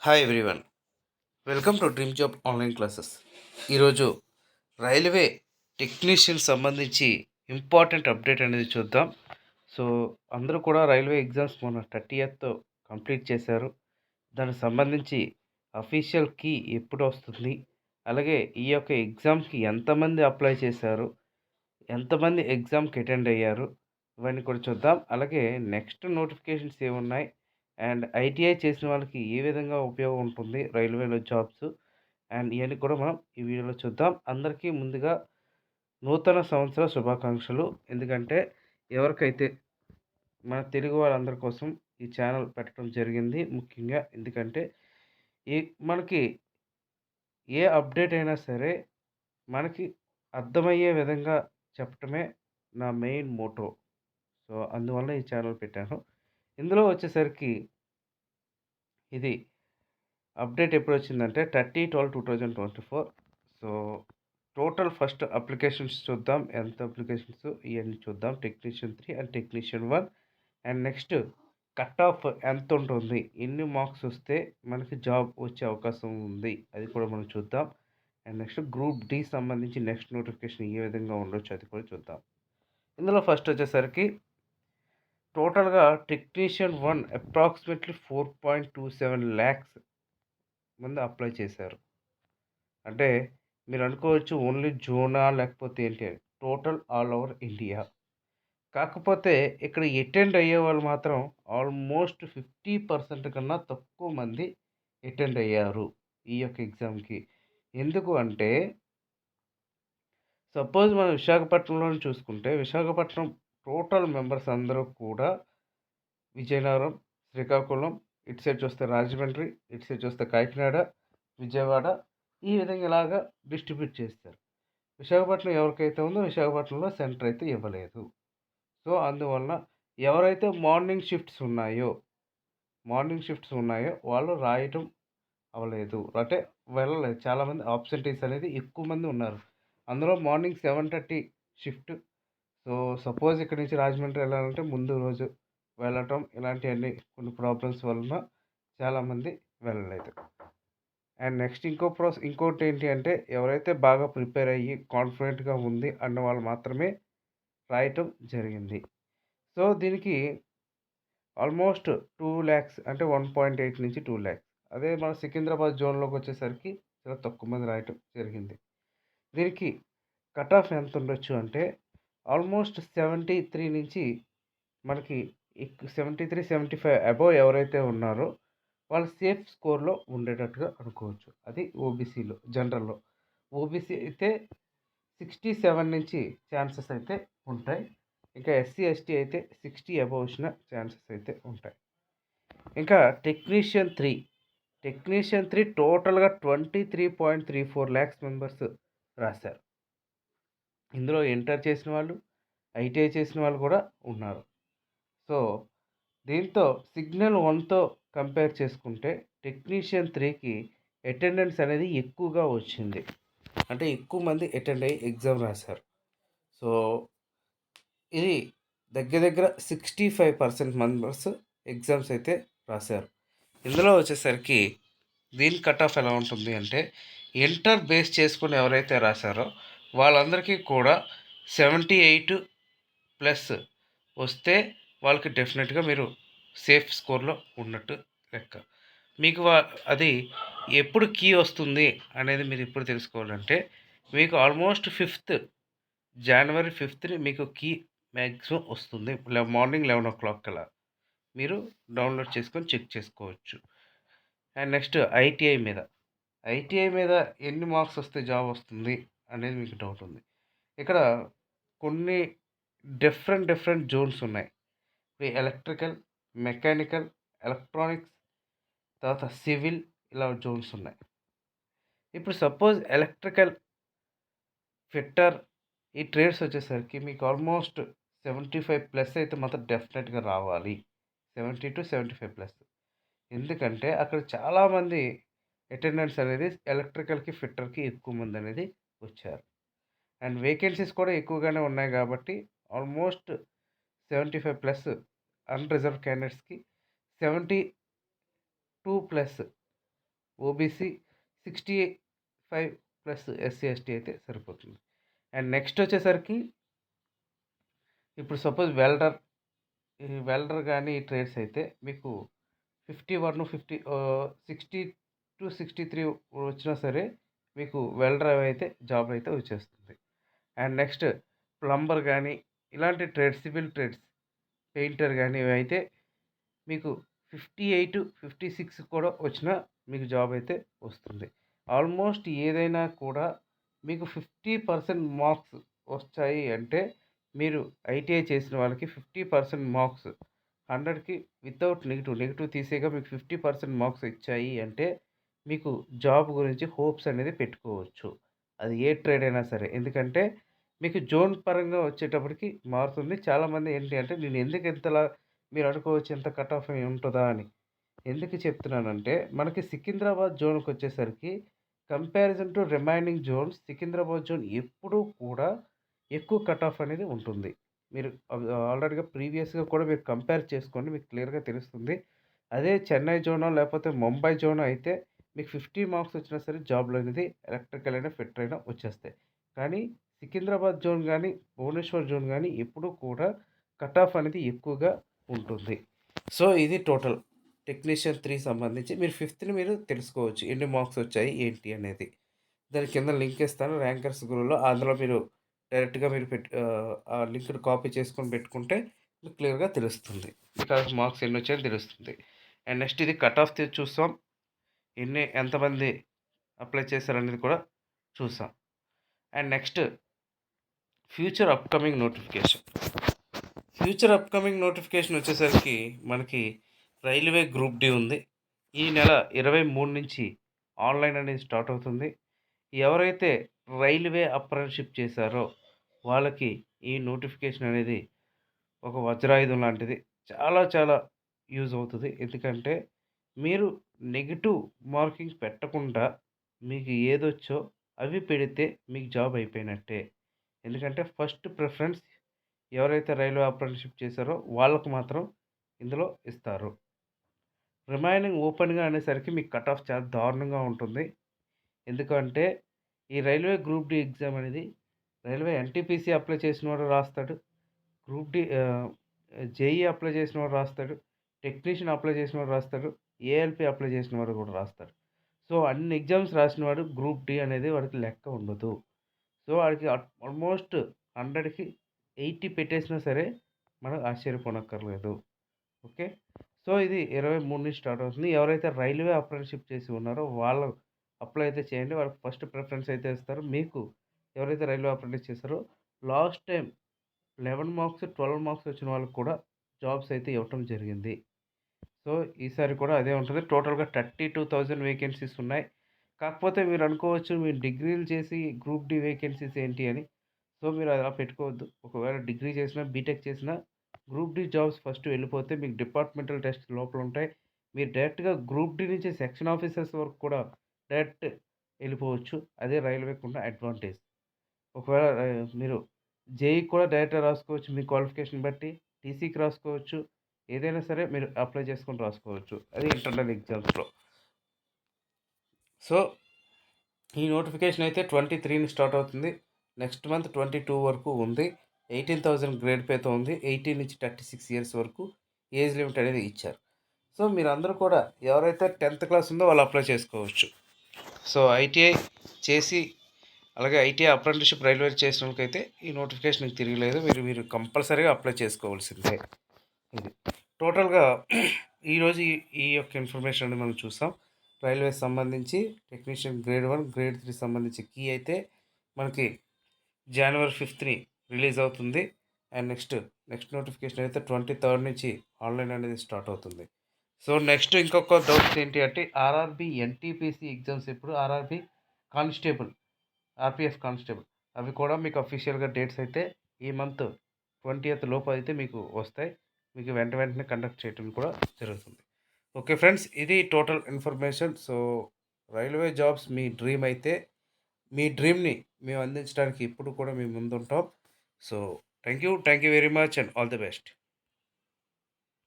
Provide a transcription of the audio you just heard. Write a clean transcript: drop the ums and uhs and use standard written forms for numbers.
Hi everyone, welcome to dream job online classes. ఈరోజు railway technician సంబంధించి important update అనేది చూద్దాం. సో అందరూ కూడా రైల్వే ఎగ్జామ్స్ మొన్న 30th కంప్లీట్ చేశారు. దానికి సంబంధించి అఫీషియల్ కీ ఎప్పుడు వస్తుంది, అలాగే ఈ యొక్క ఎగ్జామ్కి ఎంతమంది అప్లై చేశారు, ఎంతమంది ఎగ్జామ్కి అటెండ్ అయ్యారు, ఇవన్నీ కూడా చూద్దాం. అలాగే నెక్స్ట్ నోటిఫికేషన్స్ ఏమున్నాయి అండ్ ఐటీఐ చేసిన వాళ్ళకి ఏ విధంగా ఉపయోగం ఉంటుంది రైల్వేలో జాబ్స్, అండ్ ఇవన్నీ కూడా మనం ఈ వీడియోలో చూద్దాం. అందరికీ ముందుగా నూతన సంవత్సర శుభాకాంక్షలు. ఎందుకంటే ఎవరికైతే మన తెలుగు వాళ్ళందరి కోసం ఈ ఛానల్ పెట్టడం జరిగింది ముఖ్యంగా. ఎందుకంటే ఈ మనకి ఏ అప్డేట్ అయినా సరే మనకి అర్థమయ్యే విధంగా చెప్పటమే నా మెయిన్ మోటో. సో అందువల్ల ఈ ఛానల్ పెట్టాను. ఇందులో వచ్చేసరికి ఇది అప్డేట్ ఎప్పుడొచ్చిందంటే 30/12/2024. సో టోటల్ ఫస్ట్ అప్లికేషన్స్ చూద్దాం. ఎంత అప్లికేషన్స్ ఇవన్నీ చూద్దాం. Technician 3 and technician 1. And next cut off ఎంత ఉంటుంది, ఎన్ని మార్క్స్ వస్తే మనకి జాబ్ వచ్చే అవకాశం ఉంది, అది కూడా మనం చూద్దాం. అండ్ నెక్స్ట్ గ్రూప్ డి సంబంధించి నెక్స్ట్ నోటిఫికేషన్ ఏ విధంగా ఉండొచ్చు అది కూడా చూద్దాం. ఇందులో ఫస్ట్ వచ్చేసరికి టోటల్గా టెక్నీషియన్ 1 అప్రాక్సిమేట్లీ 4.27 ల్యాక్స్ మంది అప్లై చేశారు. అంటే మీరు అనుకోవచ్చు ఓన్లీ జోనా లేకపోతే ఏంటి అని. Total all over India. కాకపోతే ఇక్కడ అటెండ్ అయ్యే వాళ్ళు మాత్రం ఆల్మోస్ట్ 50% కన్నా తక్కువ మంది అటెండ్ అయ్యారు ఈ యొక్క ఎగ్జామ్కి. ఎందుకు అంటే సపోజ్ మనం విశాఖపట్నంలో చూసుకుంటే విశాఖపట్నం టోటల్ మెంబర్స్ అందరూ కూడా విజయనగరం, శ్రీకాకుళం, ఇటు సైడ్ చూస్తే రాజమండ్రి, ఇటు సైడ్ చూస్తే కాకినాడ, విజయవాడ, ఈ విధంగా ఇలాగా డిస్ట్రిబ్యూట్ చేస్తారు. విశాఖపట్నం ఎవరికైతే ఉందో విశాఖపట్నంలో సెంటర్ అయితే ఇవ్వలేదు. సో అందువలన ఎవరైతే మార్నింగ్ షిఫ్ట్స్ ఉన్నాయో వాళ్ళు రాయటం అవ్వలేదు, అంటే వెళ్ళలేదు. చాలామంది ఆబ్సెంటీస్ అనేది ఎక్కువ మంది ఉన్నారు. అందులో మార్నింగ్ 7:30 షిఫ్ట్. సో సపోజ్ ఇక్కడ నుంచి రాజమండ్రి వెళ్ళాలంటే ముందు రోజు వెళ్ళటం, ఇలాంటివన్నీ కొన్ని ప్రాబ్లమ్స్ వలన చాలామంది వెళ్ళలేదు. అండ్ నెక్స్ట్ ఇంకోటి ఏంటి అంటే ఎవరైతే బాగా ప్రిపేర్ అయ్యి కాన్ఫిడెంట్గా ఉంది అన్న వాళ్ళు మాత్రమే రాయటం జరిగింది. సో దీనికి ఆల్మోస్ట్ 2 ల్యాక్స్ అంటే 1.8 నుంచి 2 ల్యాక్స్. అదే మన సికింద్రాబాద్ జోన్లోకి వచ్చేసరికి చాలా తక్కువ మంది రాయటం జరిగింది. దీనికి కట్ ఆఫ్ ఎంత ఉండొచ్చు అంటే ఆల్మోస్ట్ 73 నుంచి మనకి 73-75 అబోవ్ ఎవరైతే ఉన్నారో వాళ్ళు సేఫ్ స్కోర్లో ఉండేటట్టుగా అనుకోవచ్చు. అది ఓబీసీలో. జనరల్లో ఓబీసీ అయితే 67 నుంచి ఛాన్సెస్ అయితే ఉంటాయి. ఇంకా ఎస్సీ ఎస్టీ అయితే 60 అబోవ్ వచ్చిన ఛాన్సెస్ అయితే ఉంటాయి. ఇంకా టెక్నీషియన్ 3 టోటల్గా 23.34 ల్యాక్స్ మెంబర్స్ రాశారు. ఇందులో ఇంటర్ చేసిన వాళ్ళు, ఐటీఐ చేసిన వాళ్ళు కూడా ఉన్నారు. సో దీంతో సిగ్నల్ 1తో కంపేర్ చేసుకుంటే టెక్నీషియన్ 3కి అటెండెన్స్ అనేది ఎక్కువగా వచ్చింది. అంటే ఎక్కువ మంది అటెండ్ అయ్యి ఎగ్జామ్ రాశారు. సో ఇది దగ్గర 65% మెంబర్స్ ఎగ్జామ్స్ అయితే రాశారు. ఇందులో వచ్చేసరికి దీని కట్ ఆఫ్ ఎలా ఉంటుంది అంటే ఇంటర్ బేస్ చేసుకుని ఎవరైతే రాశారో వాళ్ళందరికీ కూడా 78+ వస్తే వాళ్ళకి డెఫినెట్గా మీరు సేఫ్ స్కోర్లో ఉన్నట్టు లెక్క. మీకు అది ఎప్పుడు కీ వస్తుంది అనేది మీరు ఇప్పుడు తెలుసుకోవాలంటే మీకు ఆల్మోస్ట్ జనవరి 5th మీకు కీ మ్యాక్సిమం వస్తుంది. మార్నింగ్ 11 o'clock కల్లా మీరు డౌన్లోడ్ చేసుకొని చెక్ చేసుకోవచ్చు. అండ్ నెక్స్ట్ ఐటీఐ మీద ఎన్ని మార్క్స్ వస్తే జాబ్ వస్తుంది అనేది మీకు డౌట్ ఉంది. ఇక్కడ కొన్ని డిఫరెంట్ జోన్స్ ఉన్నాయి. ఎలక్ట్రికల్, మెకానికల్, ఎలక్ట్రానిక్స్, తర్వాత సివిల్, ఇలా జోన్స్ ఉన్నాయి. ఇప్పుడు సపోజ్ ఎలక్ట్రికల్, ఫిట్టర్, ఈ ట్రేడ్స్ వచ్చేసరికి మీకు ఆల్మోస్ట్ 75+ అయితే మాత్రం డెఫినెట్గా రావాలి. 70-75+. ఎందుకంటే అక్కడ చాలామంది అటెండెన్స్ అనేది ఎలక్ట్రికల్కి, ఫిట్టర్కి ఎక్కువ మంది అనేది వచ్చారు. అండ్ వేకెన్సీస్ కూడా ఎక్కువగానే ఉన్నాయి కాబట్టి ఆల్మోస్ట్ 75+ అన్రిజర్వ్ క్యాండిడేట్స్కి 72+ ఓబీసీ 65 ప్లస్ ఎస్సీ ఎస్టీ అయితే సరిపోతుంది. అండ్ నెక్స్ట్ వచ్చేసరికి ఇప్పుడు సపోజ్ వెల్డర్ కానీ ఈ ట్రేడ్స్ అయితే మీకు 60-63 వచ్చినా సరే మీకు వెల్డర్ అయితే జాబ్ అయితే వచ్చేస్తుంది. అండ్ నెక్స్ట్ ప్లంబర్ కానీ ఇలాంటి ట్రేడ్స్, సివిల్ ట్రేడ్స్, పెయింటర్ కానీ ఇవైతే మీకు 58-56 కూడా వచ్చినా మీకు జాబ్ అయితే వస్తుంది. ఆల్మోస్ట్ ఏదైనా కూడా మీకు 50% మార్క్స్ వచ్చాయి అంటే మీరు ఐటీఐ చేసిన వాళ్ళకి 50% మార్క్స్ 100కి వితౌట్ నెగిటివ్ తీసేగా మీకు 50% మార్క్స్ ఇచ్చాయి అంటే మీకు జాబ్ గురించి హోప్స్ అనేది పెట్టుకోవచ్చు. అది ఏ ట్రేడ్ అయినా సరే. ఎందుకంటే మీకు జోన్ పరంగా వచ్చేటప్పటికి మారుతుంది. చాలామంది ఏంటి అంటే నేను ఎందుకు ఇంతలా మీరు అనుకోవచ్చు ఎంత కట్ ఆఫ్ ఉంటుందా అని. ఎందుకు చెప్తున్నానంటే మనకి సికింద్రాబాద్ జోన్‌కొచ్చేసరికి comparison to remaining zones Secunderabad zone ఎప్పుడూ కూడా ఎక్కువ కట్ ఆఫ్ అనేది ఉంటుంది. మీరు ఆల్రెడీగా ప్రీవియస్‌గా కూడా మీరు కంపేర్ చేసుకోండి. మీకు క్లియర్‌గా తెలుస్తుంది. అదే చెన్నై జోనో లేకపోతే ముంబై జోనో అయితే మీకు 50 మార్క్స్ వచ్చినా సరే జాబ్‌లు అనేది ఎలక్ట్రికల్ అయినా, ఫిట్టర్ అయినా వచ్చేస్తాయి. కానీ సికింద్రాబాద్ జోన్ గానీ, భువనేశ్వర్ జోన్ గానీ ఎప్పుడూ కూడా కట్ ఆఫ్ అనేది ఎక్కువగా ఉంటుంది. సో, ఇది టోటల్ టెక్నీషియన్ 3 సంబంధించి మీరు ఫిఫ్త్‌ని మీరు తెలుసుకోవచ్చు. ఎన్ని మార్క్స్ వచ్చాయి ఏంటి అనేది. దాని కింద లింక్ ఇస్తాను ర్యాంకర్స్ గ్రూప్‌లో. అందులో మీరు డైరెక్ట్‌గా మీరు ఆ లింక్‌ని కాపీ చేసుకొని పెట్టుకుంటే మీకు క్లియర్‌గా తెలుస్తుంది. మీకు మార్క్స్ ఎన్ని వచ్చాయో తెలుస్తుంది. అండ్ నెక్స్ట్ ఇది కట్ ఆఫ్ చూస్తాం. ఎంతమంది అప్లై చేశారనేది కూడా చూసాం. And next future upcoming notification వచ్చేసరికి మనకి రైల్వే గ్రూప్ డి ఉంది. ఈ నెల 23 నుంచి ఆన్లైన్ అనేది స్టార్ట్ అవుతుంది. ఎవరైతే రైల్వే అప్రెంటిస్‌షిప్ చేశారో వాళ్ళకి ఈ నోటిఫికేషన్ అనేది ఒక వజ్రాయుధం లాంటిది. చాలా చాలా యూజ్ అవుతుంది. ఎందుకంటే మీరు నెగెటివ్ మార్కింగ్ పెట్టకుండా మీకు ఏదొచ్చో అవి పెడితే మీకు జాబ్ అయిపోయినట్టే. ఎందుకంటే ఫస్ట్ ప్రిఫరెన్స్ ఎవరైతే రైల్వే అప్రెంటిస్‌షిప్ చేశారో వాళ్ళకు మాత్రం ఇందులో ఇస్తారు. రిమైనింగ్ ఓపెన్‌గా అనేసరికి మీకు కట్ ఆఫ్ చాలా దారుణంగా ఉంటుంది. ఎందుకంటే ఈ రైల్వే గ్రూప్ డి ఎగ్జామ్ అనేది రైల్వే ఎన్టీపీసీ అప్లై చేసినవాడు రాస్తాడు. గ్రూప్ డి జేఈ అప్లై చేసినవాడు రాస్తాడు. టెక్నీషియన్ అప్లై చేసినవాడు రాస్తాడు. ఏఎల్‌పీ అప్లై చేసినవాడు కూడా రాస్తాడు. సో, అన్ని ఎగ్జామ్స్ రాసినవాడు గ్రూప్ డి అనేది వాడికి లెక్క ఉండదు. సో, వాడికి ఆల్మోస్ట్ 100కి 80 పెట్టేసినా సరే మనం ఆశ్చర్యపోనక్కర్లేదు. ఓకే. సో, ఇది 23 నుంచి స్టార్ట్ అవుతుంది. ఎవరైతే రైల్వే అప్రెంటిస్‌షిప్ చేసి ఉన్నారో వాళ్ళు అప్లై అయితే చేయండి. వాళ్ళకి ఫస్ట్ ప్రిఫరెన్స్ అయితే ఇస్తారు. మీకు ఎవరైతే రైల్వే అప్రెంటిస్ చేశారో లాస్ట్ టైమ్ 11 మార్క్స్, 12 మార్క్స్ వచ్చిన వాళ్ళకి కూడా జాబ్స్ అయితే ఇవ్వటం జరిగింది. సో, ఈసారి కూడా అదే ఉంటుంది. టోటల్‌గా 32,000 వేకెన్సీస్ ఉన్నాయి. కాకపోతే మీరు అనుకోవచ్చు మీరు డిగ్రీలు చేసి గ్రూప్ డి వేకెన్సీస్ ఏంటి అని. సో, మీరు అలా పెట్టుకోవద్దు. ఒకవేళ డిగ్రీ చేసినా, బీటెక్ చేసినా గ్రూప్ డి జాబ్స్ ఫస్ట్ వెళ్ళిపోతే మీకు డిపార్ట్మెంటల్ టెస్ట్ లోపల ఉంటాయి. మీరు డైరెక్ట్‌గా గ్రూప్ డి నుంచి సెక్షన్ ఆఫీసర్స్ వరకు కూడా డైరెక్ట్ వెళ్ళిపోవచ్చు. అదే రైల్వేకున్న అడ్వాంటేజ్. ఒకవేళ మీరు జేఈకి కూడా డైరెక్ట్‌గా రాసుకోవచ్చు మీ క్వాలిఫికేషన్ బట్టి. టీసీకి రాసుకోవచ్చు. ఏదైనా సరే మీరు అప్లై చేసుకొని రాసుకోవచ్చు. అది ఇంటర్నల్ ఎగ్జామ్స్‌లో. సో, ఈ నోటిఫికేషన్ అయితే 23ని స్టార్ట్ అవుతుంది. నెక్స్ట్ మంత్ 22 వరకు ఉంది. 18,000 గ్రేడ్ పేతో ఉంది. 18 నుంచి 36 ఇయర్స్ వరకు ఏజ్ లిమిట్ అనేది ఇచ్చారు. సో, మీరందరూ కూడా ఎవరైతే 10th క్లాస్ ఉందో వాళ్ళు అప్లై చేసుకోవచ్చు. సో, ఐటీఐ చేసి అలాగే ఐటీఐ అప్రెంటిస్‌షిప్ రైల్వే చేసిన వాళ్ళకైతే ఈ నోటిఫికేషన్ తిరగలేదు. మీరు కంపల్సరీగా అప్లై చేసుకోవాల్సిందే. ఇది టోటల్‌గా ఈరోజు ఈ యొక్క ఇన్ఫర్మేషన్ అనేది మనం చూసాం. రైల్వేకి సంబంధించి టెక్నీషియన్ గ్రేడ్ 1, గ్రేడ్ 3 సంబంధించి కీ అయితే మనకి జనవరి 5థ్‌ని రిలీజ్ అవుతుంది. అండ్ నెక్స్ట్ నోటిఫికేషన్ అయితే 23rd నుంచి ఆన్లైన్ అనేది స్టార్ట్ అవుతుంది. సో, నెక్స్ట్ ఇంకొక డౌట్స్ ఏంటి అంటే ఆర్ఆర్‌బీ, ఎన్టీపీసీ ఎగ్జామ్స్ ఎప్పుడు? ఆర్ఆర్‌బీ కానిస్టేబుల్, ఆర్‌పీఎఫ్ కానిస్టేబుల్ అవి కూడా మీకు అఫీషియల్‌గా డేట్స్ అయితే ఈ మంత్ 20th లోపు అయితే మీకు వస్తాయి. మీకు వెంటనే కండక్ట్ చేయడం కూడా జరుగుతుంది. ఓకే ఫ్రెండ్స్, ఇది total information. So, railway jobs మీ డ్రీమ్ అయితే మీ డ్రీమ్‌ని మేము అందించడానికి ఎప్పుడు కూడా మేము ముందుంటాం. So, thank you very much and all the best.